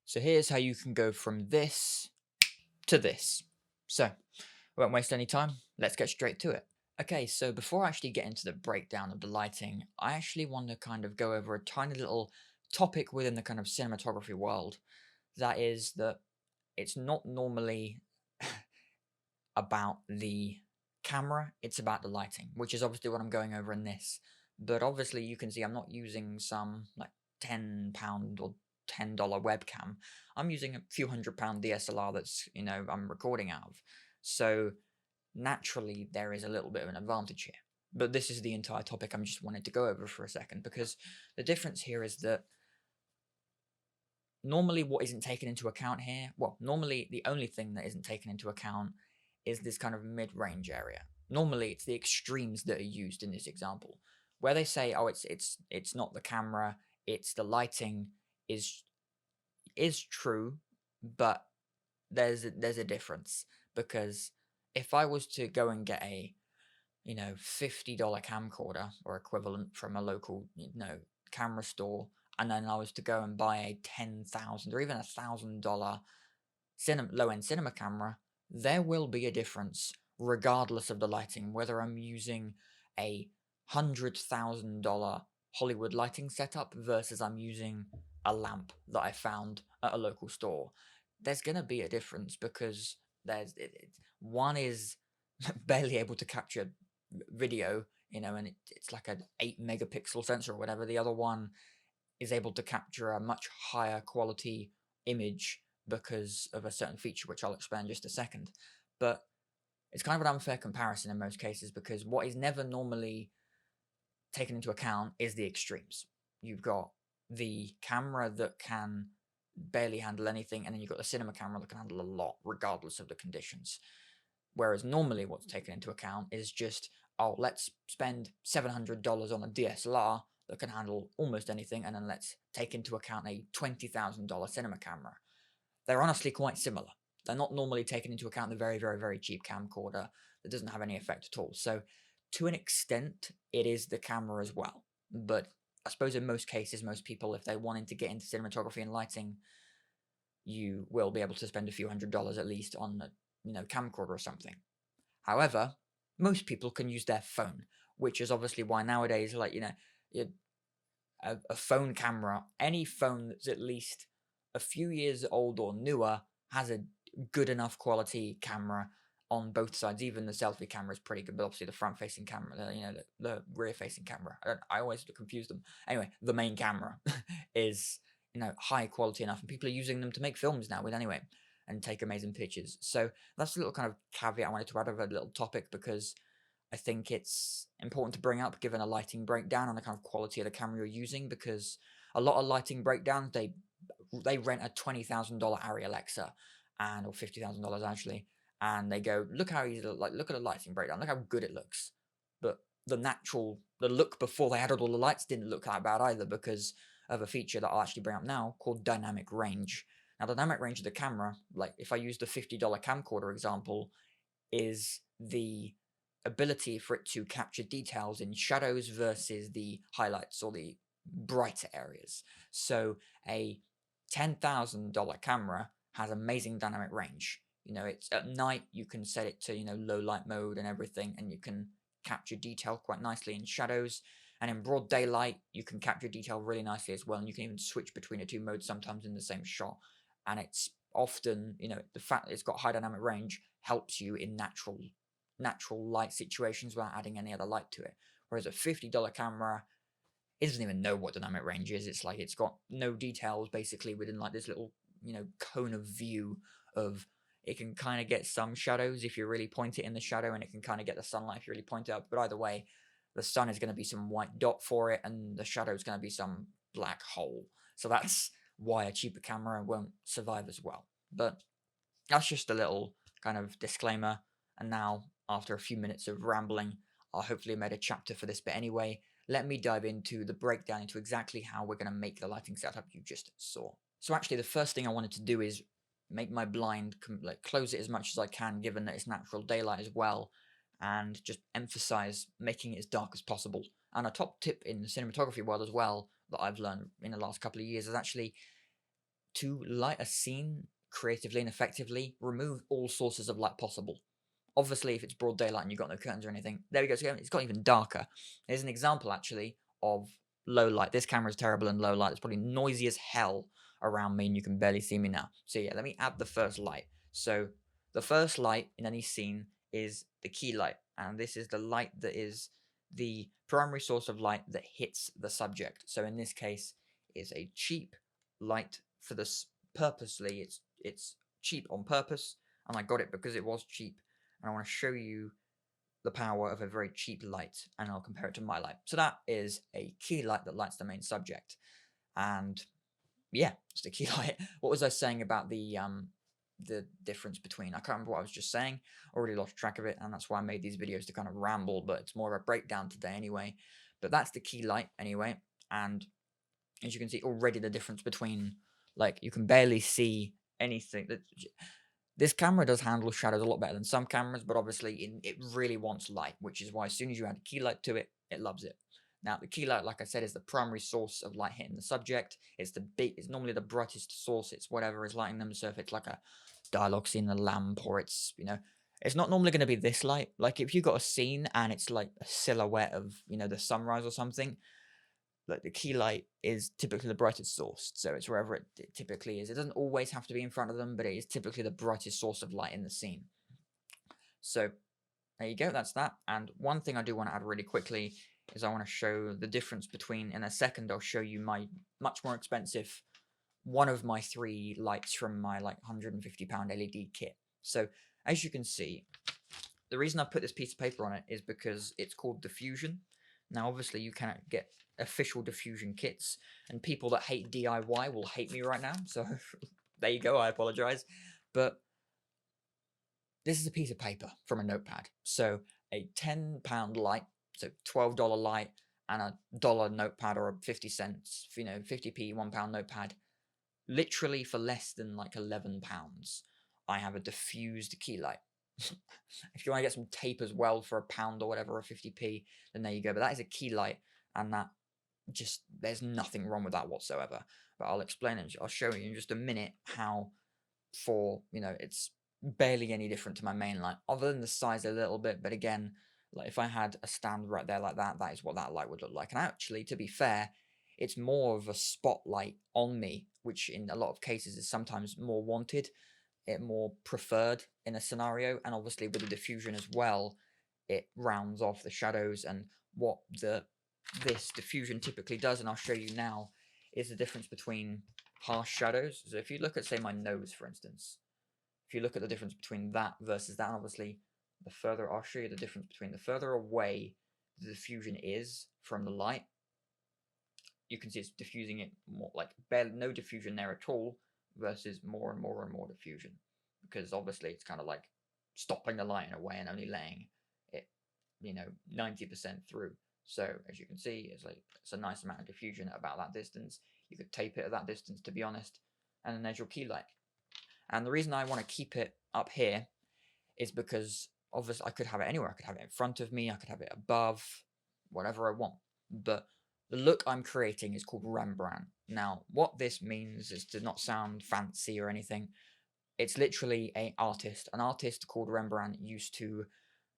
So here's how you can go from this to this. So, I won't waste any time, let's get straight to it. Okay, so before I actually get into the breakdown of the lighting, I actually want to kind of go over a tiny little topic within the kind of cinematography world. That is that it's not normally about the camera, it's about the lighting, which is obviously what I'm going over in this. But obviously, you can see I'm not using some like £10 or $10 webcam. I'm using a few £100 DSLR that's, I'm recording out of. So naturally, there is a little bit of an advantage here. But this is the entire topic I'm just wanted to go over for a second because the difference here is that normally what isn't taken into account here, well, normally the only thing that isn't taken into account is this kind of mid-range area. Normally it's the extremes that are used in this example. Where they say, oh, it's not the camera, it's the lighting is true, but there's a difference because if I was to go and get a $50 camcorder or equivalent from a local camera store, and then I was to go and buy a $10,000 or even $1,000 low-end cinema camera, there will be a difference regardless of the lighting, whether I'm using a $100,000 Hollywood lighting setup versus I'm using a lamp that I found at a local store. There's going to be a difference because one is barely able to capture video, and it's like an 8 megapixel sensor or whatever. The other one is able to capture a much higher quality image because of a certain feature, which I'll explain in just a second. But it's kind of an unfair comparison in most cases because what is never normally taken into account is the extremes. You've got the camera that can barely handle anything, and then you've got the cinema camera that can handle a lot, regardless of the conditions. Whereas normally what's taken into account is just, oh, let's spend $700 on a DSLR that can handle almost anything, and then let's take into account a $20,000 cinema camera. They're honestly quite similar. They're not normally taken into account the very, very, very cheap camcorder that doesn't have any effect at all. So to an extent, it is the camera as well. But I suppose in most cases, most people, if they wanted to get into cinematography and lighting, you will be able to spend a few $100s at least on a camcorder or something. However, most people can use their phone, which is obviously why nowadays, a phone camera, any phone that's at least a few years old or newer, has a good enough quality camera on both sides. Even the selfie camera is pretty good, but obviously the front-facing camera, the rear-facing camera, I always confuse them. Anyway, the main camera is high quality enough, and people are using them to make films now with anyway and take amazing pictures. So that's a little kind of caveat I wanted to add of a little topic because I think it's important to bring up given a lighting breakdown on the kind of quality of the camera you're using, because a lot of lighting breakdowns, they rent a $20,000 Arri Alexa or $50,000 actually, and they go, look how easy, look at the lighting breakdown, look how good it looks. But the look before they added all the lights didn't look that bad either because of a feature that I'll actually bring up now called dynamic range. Now, dynamic range of the camera, like if I use the $50 camcorder example, is the ability for it to capture details in shadows versus the highlights or the brighter areas. So a $10,000 camera has amazing dynamic range. It's at night, you can set it to, low light mode and everything, and you can capture detail quite nicely in shadows. And in broad daylight, you can capture detail really nicely as well. And you can even switch between the two modes sometimes in the same shot. And it's often, the fact that it's got high dynamic range helps you in natural light situations without adding any other light to it. Whereas a $50 camera, it doesn't even know what dynamic range is. It's like it's got no details basically within like this little, cone of view of it can kind of get some shadows if you really point it in the shadow, and it can kind of get the sunlight if you really point it up. But either way, the sun is going to be some white dot for it, and the shadow is going to be some black hole. So that's why a cheaper camera won't survive as well. But that's just a little kind of disclaimer. And now, after a few minutes of rambling, I hopefully made a chapter for this bit anyway. Let me dive into the breakdown into exactly how we're going to make the lighting setup you just saw. So actually, the first thing I wanted to do is make my blind, close it as much as I can, given that it's natural daylight as well, and just emphasize making it as dark as possible. And a top tip in the cinematography world as well that I've learned in the last couple of years is actually to light a scene creatively and effectively, remove all sources of light possible. Obviously, if it's broad daylight and you've got no curtains or anything, there we go. So it's got even darker. There's an example, actually, of low light. This camera is terrible in low light. It's probably noisy as hell around me, and you can barely see me now. So yeah, let me add the first light. So the first light in any scene is the key light, and this is the light that is the primary source of light that hits the subject. So in this case, it's a cheap light for this purposely. It's cheap on purpose, and I got it because it was cheap. And I want to show you the power of a very cheap light, and I'll compare it to my light. So that is a key light that lights the main subject, and yeah, it's the key light. What was I saying about the difference between? I can't remember what I was just saying. Already lost track of it, and that's why I made these videos to kind of ramble. But it's more of a breakdown today anyway. But that's the key light anyway, and as you can see already, the difference between, like, you can barely see anything. This camera does handle shadows a lot better than some cameras, but obviously it really wants light, which is why as soon as you add a key light to it, it loves it. Now, the key light, like I said, is the primary source of light hitting the subject. It's normally the brightest source. It's whatever is lighting them. So if it's like a dialogue scene, a lamp, or it's, it's not normally going to be this light. Like if you got a scene and it's like a silhouette of, the sunrise or something, like the key light is typically the brightest source, so it's wherever it typically is. It doesn't always have to be in front of them, but it is typically the brightest source of light in the scene. So there you go, that's that. And one thing I do want to add really quickly is I want to show the difference between, in a second I'll show you my much more expensive, one of my 3 lights from my like £150 LED kit. So as you can see, the reason I put this piece of paper on it is because it's called diffusion. Now obviously you cannot get official diffusion kits, and people that hate DIY will hate me right now, so there you go, I apologize. But this is a piece of paper from a notepad. So a £10 light, so $12 light, and a dollar notepad, or a 50 cents, 50p, £1 notepad, literally for less than like £11, I have a diffused key light. If you want to get some tape as well for £1 or whatever, or 50p, then there you go. But that is a key light, and that just, there's nothing wrong with that whatsoever. But I'll explain it. I'll show you in just a minute how, it's barely any different to my main light, other than the size a little bit. But again, like if I had a stand right there like that, that is what that light would look like. And actually, to be fair, it's more of a spotlight on me, which in a lot of cases is sometimes more wanted, more preferred in a scenario. And obviously with the diffusion as well, it rounds off the shadows. And what this diffusion typically does, and I'll show you now, is the difference between harsh shadows. So if you look at, say, my nose, for instance, if you look at the difference between that versus that, and obviously the further, I'll show you the difference between the further away the diffusion is from the light, you can see it's diffusing it more, like barely no diffusion there at all, versus more and more and more diffusion, because obviously it's kind of like stopping the light in a way and only letting it 90% through. So as you can see, it's a nice amount of diffusion at about that distance. You could tape it at that distance, to be honest, and then there's your key light. And the reason I want to keep it up here is because obviously I could have it anywhere. I could have it in front of me, I could have it above, whatever I want. But the look I'm creating is called Rembrandt. Now, what this means is, to not sound fancy or anything, it's literally an artist called Rembrandt used to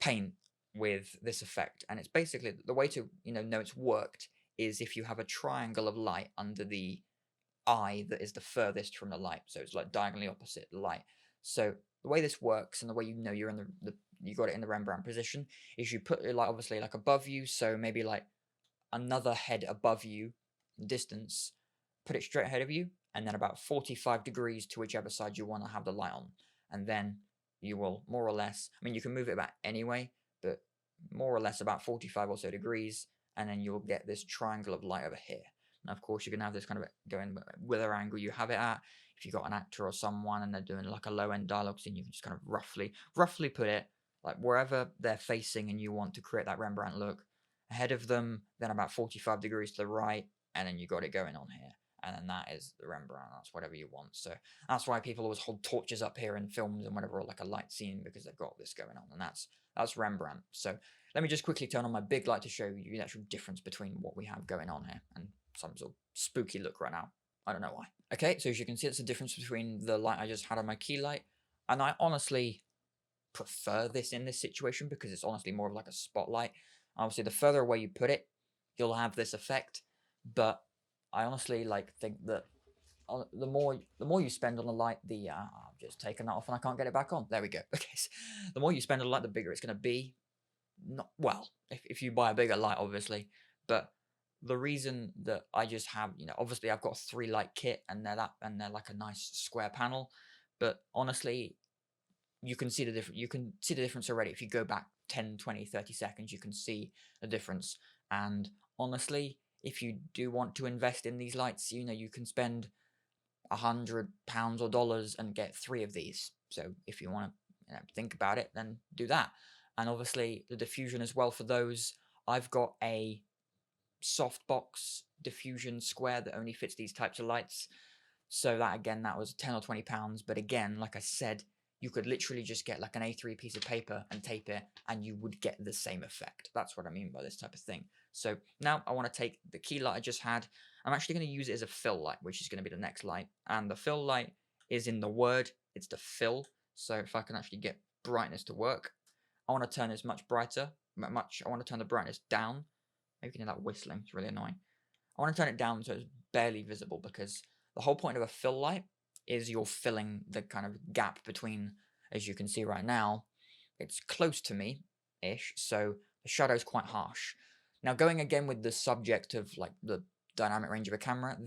paint with this effect. And it's basically, the way to know it's worked is if you have a triangle of light under the eye that is the furthest from the light, so it's like diagonally opposite the light. So the way this works, and the way you're in you got it in the Rembrandt position, is you put it like obviously like above you, so maybe like another head above you in distance, put it straight ahead of you, and then about 45 degrees to whichever side you want to have the light on. And then you will more or less, I mean, you can move it back anyway, but more or less about 45 or so degrees, and then you'll get this triangle of light over here. Now, of course, you can have this kind of going whether angle you have it at. If you've got an actor or someone and they're doing like a low-end dialogue scene, you can just kind of roughly put it like wherever they're facing, and you want to create that Rembrandt look ahead of them, then about 45 degrees to the right, and then you got it going on here. And then that is the Rembrandt. That's whatever you want. So that's why people always hold torches up here in films and whatever, or like a light scene, because they've got this going on. And that's Rembrandt. So let me just quickly turn on my big light to show you the actual difference between what we have going on here, and some sort of spooky look right now. I don't know why. Okay, so as you can see, it's the difference between the light I just had on my key light, and I honestly prefer this in this situation because it's honestly more of like a spotlight. Obviously, the further away you put it, you'll have this effect, but I honestly think that the more you spend on the light, I've just taken that off and I can't get it back on. There we go. Okay, so the more you spend on the light, the bigger it's going to be. Not well, if you buy a bigger light, obviously, but the reason that I just have, obviously I've got a 3 light kit and they're like a nice square panel, but honestly, you can see the difference. You can see the difference already. If you go back 10, 20, 30 seconds, you can see the difference. And honestly, if you do want to invest in these lights, you can spend £100 or dollars and get 3 of these. So if you want to think about it, then do that. And obviously the diffusion as well for those. I've got a softbox diffusion square that only fits these types of lights. So that was £10 or £20. But again, like I said, you could literally just get like an A3 piece of paper and tape it, and you would get the same effect. That's what I mean by this type of thing. So now I want to take the key light I just had. I'm actually going to use it as a fill light, which is going to be the next light. And the fill light is in the word. It's the fill. So if I can actually get brightness to work, I want to turn this much brighter. I want to turn the brightness down. Maybe you can hear that whistling. It's really annoying. I want to turn it down so it's barely visible, because the whole point of a fill light is you're filling the kind of gap between, as you can see right now, it's close to me-ish, so the shadow's quite harsh. Now, going again with the subject of like the dynamic range of a camera,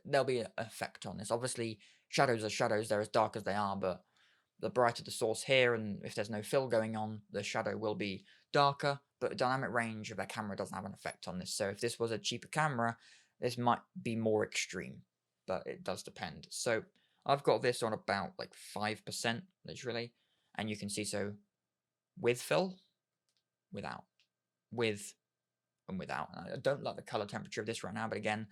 there'll be an effect on this. Obviously, shadows are shadows, they're as dark as they are, but the brighter the source here, and if there's no fill going on, the shadow will be darker, but the dynamic range of a camera doesn't have an effect on this. So if this was a cheaper camera, this might be more extreme, but it does depend. So I've got this on about like 5%, literally, and you can see, so with fill, without, with, and without. I don't like the color temperature of this right now, but again,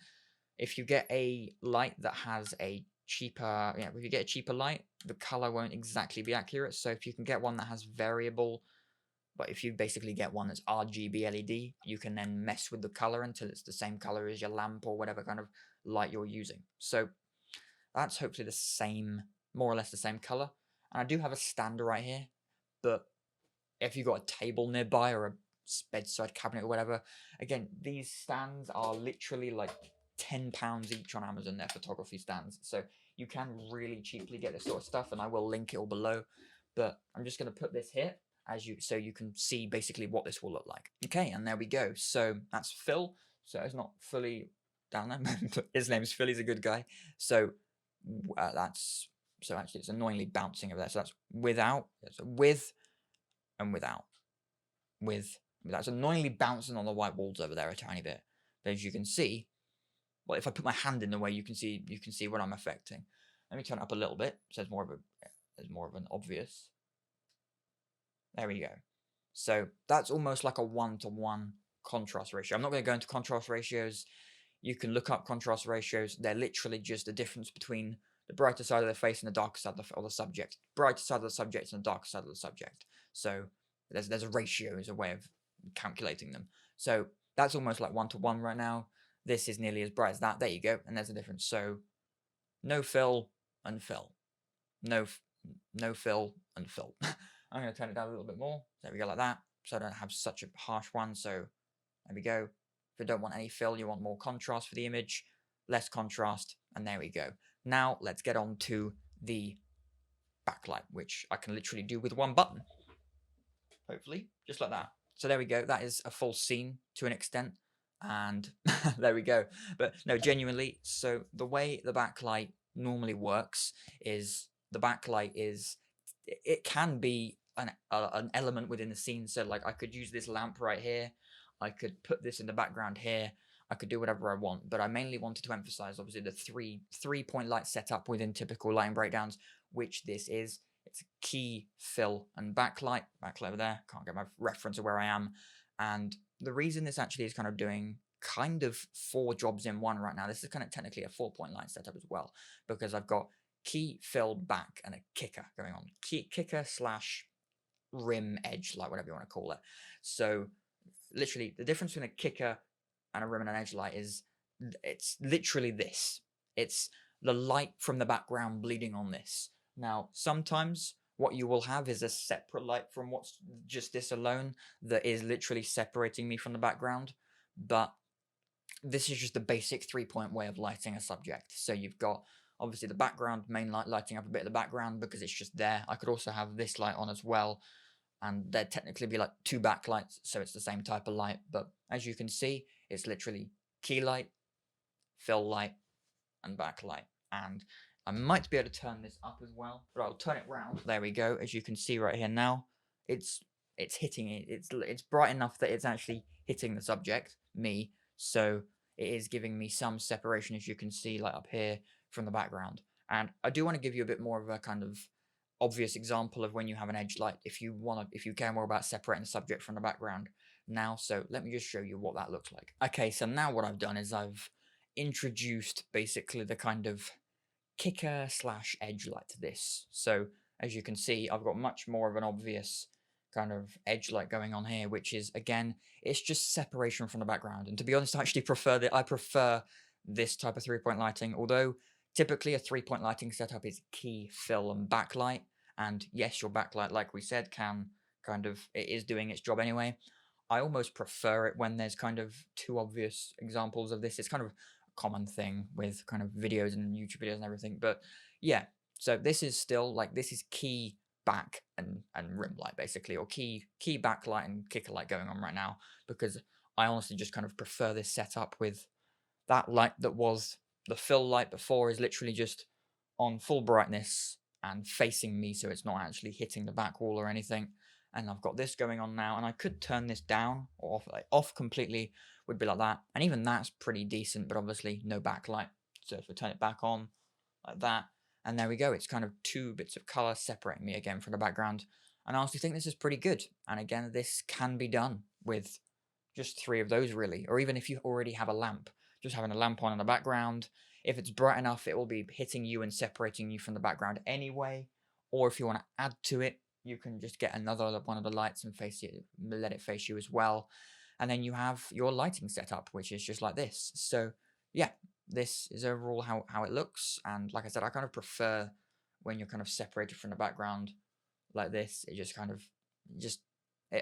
if you get a light that has a cheaper, if you get a cheaper light, the color won't exactly be accurate. So if you can get one that has variable, but if you basically get one that's RGB LED, you can then mess with the color until it's the same color as your lamp or whatever kind of light you're using. So that's hopefully the same, more or less the same color. And I do have a stand right here, but if you've got a table nearby or a bedside cabinet or whatever, again, these stands are literally like £10 each on Amazon. They're photography stands, so you can really cheaply get this sort of stuff, and I will link it all below. But I'm just going to put this here so you can see basically what this will look like. Okay, and there we go. So that's Phil. So it's not fully down there. His name's Phil. He's a good guy. So actually it's annoyingly bouncing over there. So that's without. That's with and without. That's annoyingly bouncing on the white walls over there a tiny bit. But as you can see, well, if I put my hand in the way, you can see what I'm affecting. Let me turn it up a little bit, so there's more of an obvious. There we go. So that's almost like a 1-to-1 contrast ratio. I'm not going to go into contrast ratios. You can look up contrast ratios. They're literally just the difference between the brighter side of the face and the darker side of the subject. Brighter side of the subject and the darker side of the subject. So there's a ratio as a way of calculating them. So that's almost like 1-to-1 right now. This is nearly as bright as that. There you go. And there's a difference. So no fill and fill. No fill and fill. I'm going to turn it down a little bit more. There we go, like that. So I don't have such a harsh one. So there we go. If you don't want any fill, you want more contrast for the image. Less contrast. And there we go. Now let's get on to the backlight, which I can literally do with one button. Hopefully, just like that. So there we go. That is a full scene to an extent. And there we go. But no, genuinely, so the way the backlight normally works is it can be an element within the scene. So like I could use this lamp right here. I could put this in the background here. I could do whatever I want, but I mainly wanted to emphasize obviously the three-point light setup within typical lighting breakdowns, which this is. It's a key, fill, and backlight. Backlight over there. Can't get my reference of where I am. And the reason this actually is kind of doing kind of 4 jobs in one right now, this is kind of technically a 4-point light setup as well, because I've got key, fill, back, and a kicker going on. Kicker / rim edge, like whatever you want to call it. So literally the difference between a kicker and a rim and an edge light is it's literally this. It's the light from the background bleeding on this. Now, sometimes what you will have is a separate light from what's just this alone that is literally separating me from the background, but this is just the basic 3-point way of lighting a subject. So you've got obviously the background main light lighting up a bit of the background because it's just there. I could also have this light on as well, and there'd technically be like 2 backlights, so it's the same type of light, but as you can see, it's literally key light, fill light, and backlight. And I might be able to turn this up as well, but I'll turn it round. There we go. As you can see right here now, it's hitting it. It's bright enough that it's actually hitting the subject, me. So it is giving me some separation, as you can see, like up here from the background. And I do want to give you a bit more of a kind of obvious example of when you have an edge light, if you care more about separating the subject from the background now. So let me just show you what that looks like. Okay, so now what I've done is I've introduced basically the kind of kicker slash edge light to this. So as you can see, I've got much more of an obvious kind of edge light going on here, which is, again, it's just separation from the background. And to be honest, I actually I prefer this type of 3-point lighting, although typically a 3-point lighting setup is key, fill, and backlight. And yes, your backlight, like we said, it is doing its job anyway. I almost prefer it when there's kind of 2 obvious examples of this. It's kind of common thing with kind of videos and YouTube videos and everything. But yeah, so this is still like, this is key back and rim light basically, or key backlight and kicker light going on right now, because I honestly just kind of prefer this setup with that light that was the fill light before is literally just on full brightness and facing me, so it's not actually hitting the back wall or anything. And I've got this going on now, and I could turn this down or off, like off completely would be like that, and even that's pretty decent, but obviously no backlight. So if we turn it back on like that, and there we go, it's kind of 2 bits of color separating me again from the background. And I honestly think this is pretty good. And again, this can be done with just 3 of those really, or even if you already have a lamp, just having a lamp on in the background. If it's bright enough, it will be hitting you and separating you from the background anyway. Or if you want to add to it, you can just get another one of the lights and let it face you as well. And then you have your lighting setup, which is just like this. So yeah, this is overall how it looks. And like I said, I kind of prefer when you're kind of separated from the background like this. It just kind of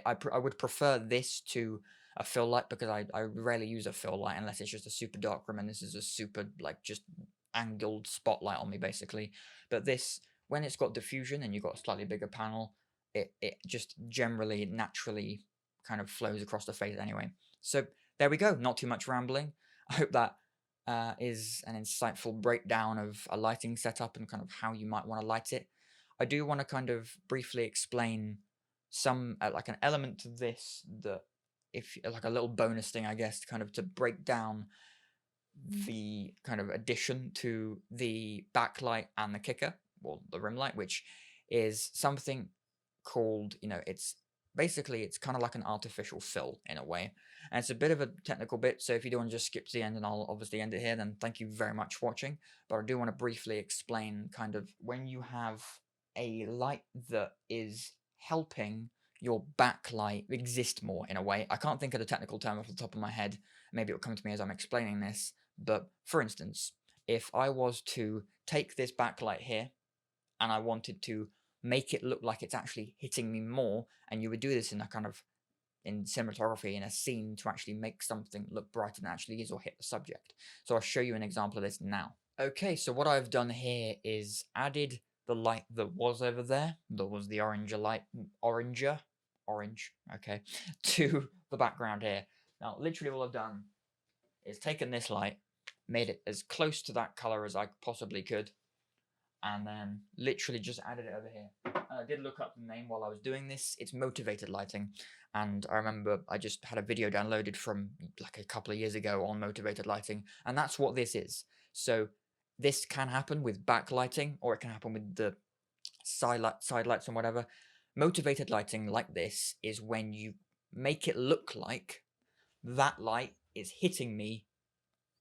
I would prefer this to a fill light, because I rarely use a fill light unless it's just a super dark room, and this is a super like just angled spotlight on me basically. But this, when it's got diffusion and you've got a slightly bigger panel, it just generally naturally kind of flows across the face anyway. So there we go, not too much rambling. I hope that is an insightful breakdown of a lighting setup and kind of how you might want to light it. I do want to kind of briefly explain some like an element to this, that if like a little bonus thing, I guess, kind of to break down the kind of addition to the backlight and the kicker, or the rim light, which is something called, it's basically, it's kind of like an artificial fill in a way. And it's a bit of a technical bit, so if you do want to just skip to the end, and I'll obviously end it here, then thank you very much for watching. But I do want to briefly explain kind of when you have a light that is helping your backlight exist more in a way. I can't think of the technical term off the top of my head. Maybe it'll come to me as I'm explaining this. But for instance, if I was to take this backlight here and I wanted to make it look like it's actually hitting me more, and you would do this in a kind of in cinematography in a scene to actually make something look brighter than it actually is, or hit the subject. So I'll show you an example of this now. Okay, so what I've done here is added the light that was over there, that was the orange, okay, to the background here. Now, literally all I've done is taken this light, made it as close to that color as I possibly could, and then literally just added it over here. I did look up the name while I was doing this. It's motivated lighting, and I remember I just had a video downloaded from like a couple of years ago on motivated lighting, and that's what this is. So this can happen with backlighting, or it can happen with the side lights and whatever. Motivated lighting like this is when you make it look like that light is hitting me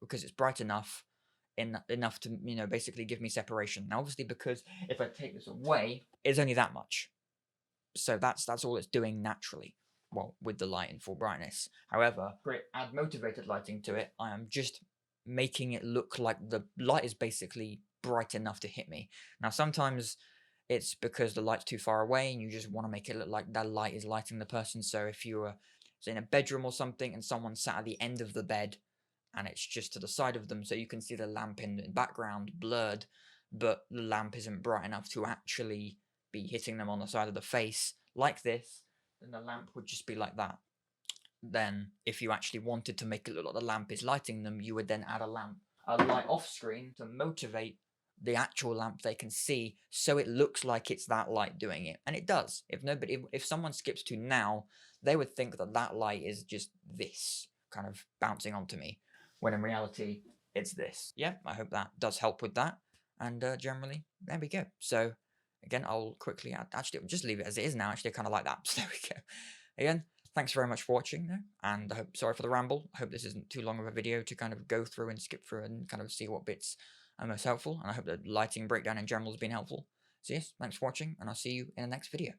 because it's bright enough to basically give me separation. Now obviously, because if I take this away, it's only that much, so that's all it's doing naturally, well, with the light in full brightness. However, add motivated lighting to it, I am just making it look like the light is basically bright enough to hit me. Now, sometimes it's because the light's too far away and you just want to make it look like that light is lighting the person. So if you were in a bedroom or something and someone sat at the end of the bed and it's just to the side of them, so you can see the lamp in the background blurred, but the lamp isn't bright enough to actually be hitting them on the side of the face like this, then the lamp would just be like that. Then if you actually wanted to make it look like the lamp is lighting them, you would then add a light off screen to motivate the actual lamp they can see, so it looks like it's that light doing it. And it does. If someone skips to now, they would think that light is just this kind of bouncing onto me, when in reality it's this. Yeah, I hope that does help with that. And generally, there we go. So again, I'll quickly actually just leave it as it is now. Actually, I kind of like that. So there we go. Again, thanks very much for watching, though, and sorry for the ramble. I hope this isn't too long of a video to kind of go through and skip through and kind of see what bits are most helpful, and I hope the lighting breakdown in general has been helpful. So yes, thanks for watching, and I'll see you in the next video.